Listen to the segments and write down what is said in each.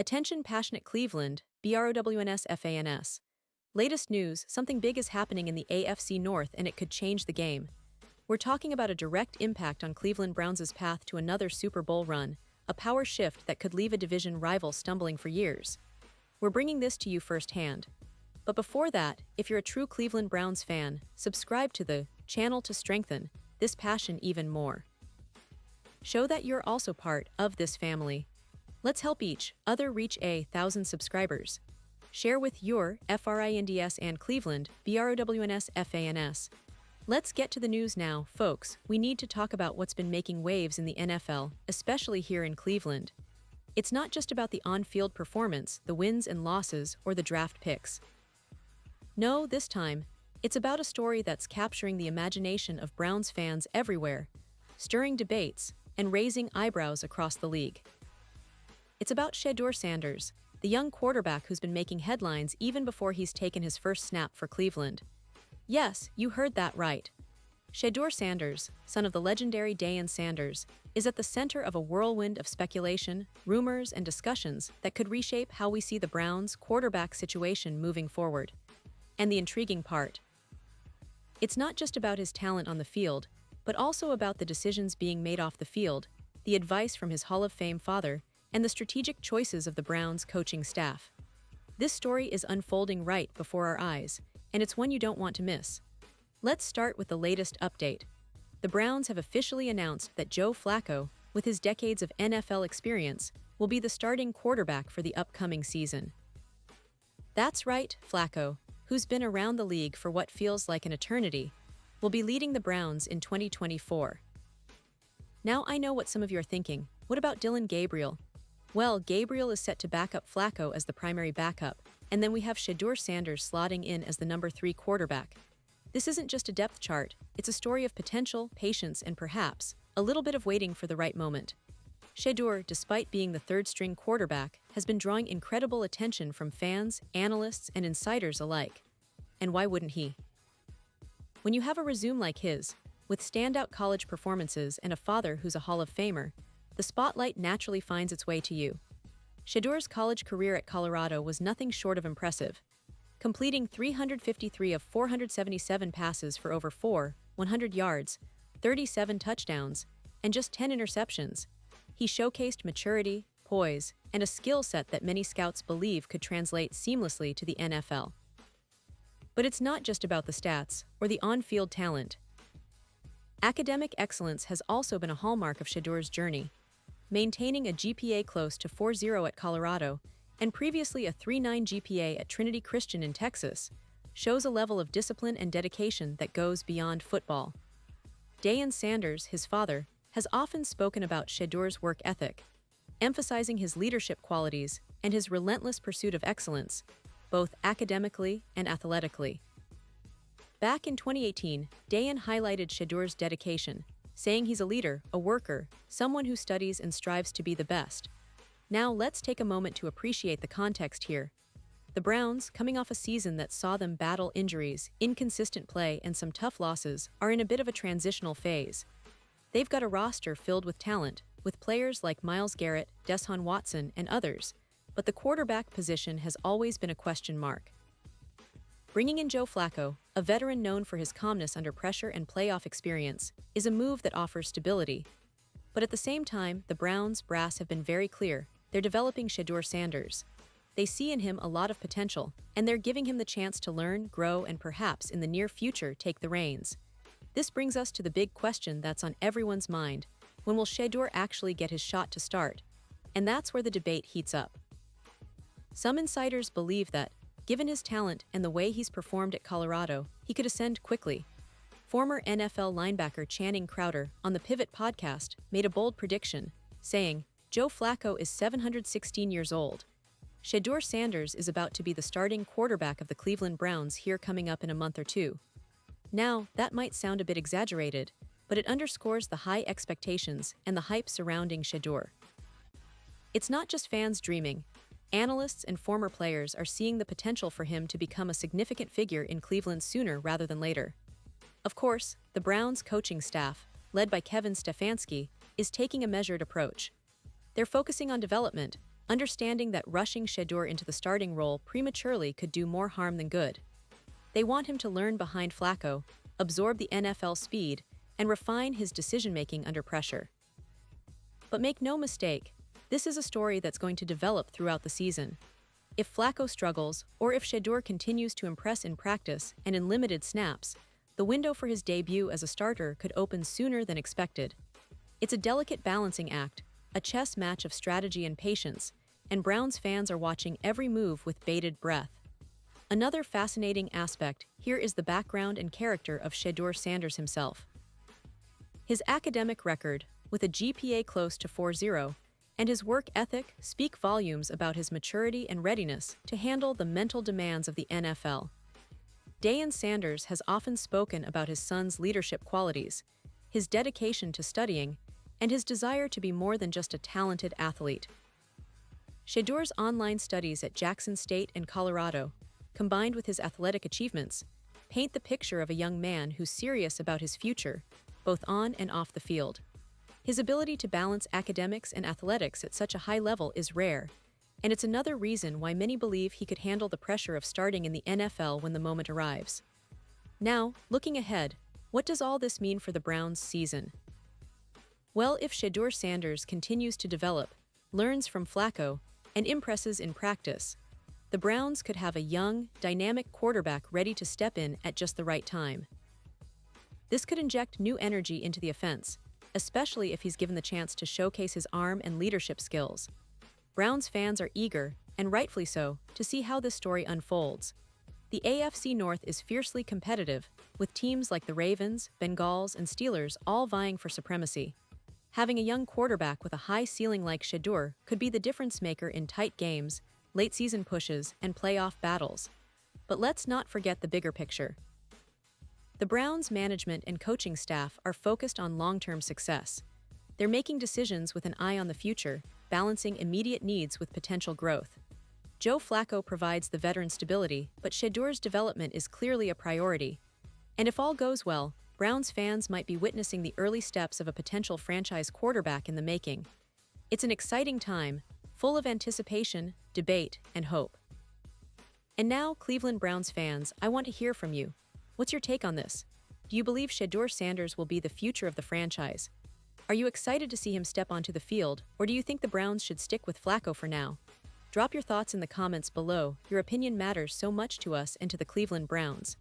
Attention passionate Cleveland, BROWNS. Latest news, something big is happening in the AFC North and it could change the game. We're talking about a direct impact on Cleveland Browns' path to another Super Bowl run, a power shift that could leave a division rival stumbling for years. We're bringing this to you firsthand. But before that, if you're a true Cleveland Browns fan, subscribe to the channel to strengthen this passion even more. Show that you're also part of this family. Let's help each other reach 1,000 subscribers. Share with your FRINDS and Cleveland, BROWNS. Let's get to the news now, folks. We need to talk about what's been making waves in the NFL, especially here in Cleveland. It's not just about the on-field performance, the wins and losses, or the draft picks. No, this time, it's about a story that's capturing the imagination of Browns fans everywhere, stirring debates, and raising eyebrows across the league. It's about Shedeur Sanders, the young quarterback who's been making headlines even before he's taken his first snap for Cleveland. Yes, you heard that right. Shedeur Sanders, son of the legendary Deion Sanders, is at the center of a whirlwind of speculation, rumors, and discussions that could reshape how we see the Browns' quarterback situation moving forward. And the intriguing part: it's not just about his talent on the field, but also about the decisions being made off the field, the advice from his Hall of Fame father, and the strategic choices of the Browns' coaching staff. This story is unfolding right before our eyes, and it's one you don't want to miss. Let's start with the latest update. The Browns have officially announced that Joe Flacco, with his decades of NFL experience, will be the starting quarterback for the upcoming season. That's right, Flacco, who's been around the league for what feels like an eternity, will be leading the Browns in 2024. Now I know what some of you are thinking. What about Dillon Gabriel? Well, Gabriel is set to back up Flacco as the primary backup, and then we have Shedeur Sanders slotting in as the number 3 quarterback. This isn't just a depth chart, it's a story of potential, patience, and perhaps a little bit of waiting for the right moment. Shedeur, despite being the third-string quarterback, has been drawing incredible attention from fans, analysts, and insiders alike. And why wouldn't he? When you have a resume like his, with standout college performances and a father who's a Hall of Famer, the spotlight naturally finds its way to you. Shedeur's college career at Colorado was nothing short of impressive, completing 353 of 477 passes for over 100 yards, 37 touchdowns, and just 10 interceptions. He showcased maturity, poise, and a skill set that many scouts believe could translate seamlessly to the NFL. But it's not just about the stats or the on-field talent. Academic excellence has also been a hallmark of Shedeur's journey, maintaining a GPA close to 4.0 at Colorado and previously a 3.9 GPA at Trinity Christian in Texas, shows a level of discipline and dedication that goes beyond football. Deion Sanders, his father, has often spoken about Shedeur's work ethic, emphasizing his leadership qualities and his relentless pursuit of excellence, both academically and athletically. Back in 2018, Deion highlighted Shedeur's dedication, saying he's a leader, a worker, someone who studies and strives to be the best. Now let's take a moment to appreciate the context here. The Browns, coming off a season that saw them battle injuries, inconsistent play, and some tough losses, are in a bit of a transitional phase. They've got a roster filled with talent, with players like Myles Garrett, Deshaun Watson, and others, but the quarterback position has always been a question mark. Bringing in Joe Flacco, a veteran known for his calmness under pressure and playoff experience, is a move that offers stability. But at the same time, the Browns brass have been very clear. They're developing Shedeur Sanders. They see in him a lot of potential, and they're giving him the chance to learn, grow, and perhaps in the near future take the reins. This brings us to the big question that's on everyone's mind: when will Shedeur actually get his shot to start? And that's where the debate heats up. Some insiders believe that, given his talent and the way he's performed at Colorado, he could ascend quickly. Former NFL linebacker Channing Crowder on the Pivot podcast made a bold prediction, saying, "Joe Flacco is 716 years old. Shedeur Sanders is about to be the starting quarterback of the Cleveland Browns here coming up in a month or two." Now, that might sound a bit exaggerated, but it underscores the high expectations and the hype surrounding Shedeur. It's not just fans dreaming. Analysts and former players are seeing the potential for him to become a significant figure in Cleveland sooner rather than later. Of course, the Browns' coaching staff, led by Kevin Stefanski, is taking a measured approach. They're focusing on development, understanding that rushing Shedeur into the starting role prematurely could do more harm than good. They want him to learn behind Flacco, absorb the NFL speed, and refine his decision-making under pressure. But make no mistake, this is a story that's going to develop throughout the season. If Flacco struggles, or if Shedeur continues to impress in practice and in limited snaps, the window for his debut as a starter could open sooner than expected. It's a delicate balancing act, a chess match of strategy and patience, and Browns fans are watching every move with bated breath. Another fascinating aspect here is the background and character of Shedeur Sanders himself. His academic record, with a GPA close to 4.0, and his work ethic speak volumes about his maturity and readiness to handle the mental demands of the NFL. Deion Sanders has often spoken about his son's leadership qualities, his dedication to studying, and his desire to be more than just a talented athlete. Shedeur's online studies at Jackson State and Colorado, combined with his athletic achievements, paint the picture of a young man who's serious about his future, both on and off the field. His ability to balance academics and athletics at such a high level is rare, and it's another reason why many believe he could handle the pressure of starting in the NFL when the moment arrives. Now, looking ahead, what does all this mean for the Browns' season? Well, if Shedeur Sanders continues to develop, learns from Flacco, and impresses in practice, the Browns could have a young, dynamic quarterback ready to step in at just the right time. This could inject new energy into the offense, especially if he's given the chance to showcase his arm and leadership skills. Browns fans are eager, and rightfully so, to see how this story unfolds. The AFC North is fiercely competitive, with teams like the Ravens, Bengals, and Steelers all vying for supremacy. Having a young quarterback with a high ceiling like Shedeur could be the difference maker in tight games, late-season pushes, and playoff battles. But let's not forget the bigger picture. The Browns' management and coaching staff are focused on long-term success. They're making decisions with an eye on the future, balancing immediate needs with potential growth. Joe Flacco provides the veteran stability, but Shedeur's development is clearly a priority. And if all goes well, Browns fans might be witnessing the early steps of a potential franchise quarterback in the making. It's an exciting time, full of anticipation, debate, and hope. And now, Cleveland Browns fans, I want to hear from you. What's your take on this? Do you believe Shedeur Sanders will be the future of the franchise? Are you excited to see him step onto the field, or do you think the Browns should stick with Flacco for now? Drop your thoughts in the comments below. Your opinion matters so much to us and to the Cleveland Browns.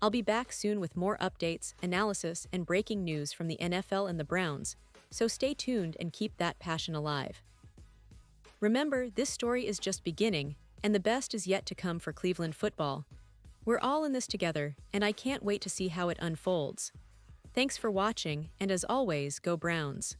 I'll be back soon with more updates, analysis, and breaking news from the NFL and the Browns, so stay tuned and keep that passion alive. Remember, this story is just beginning, and the best is yet to come for Cleveland football. We're all in this together, and I can't wait to see how it unfolds. Thanks for watching, and as always, go Browns.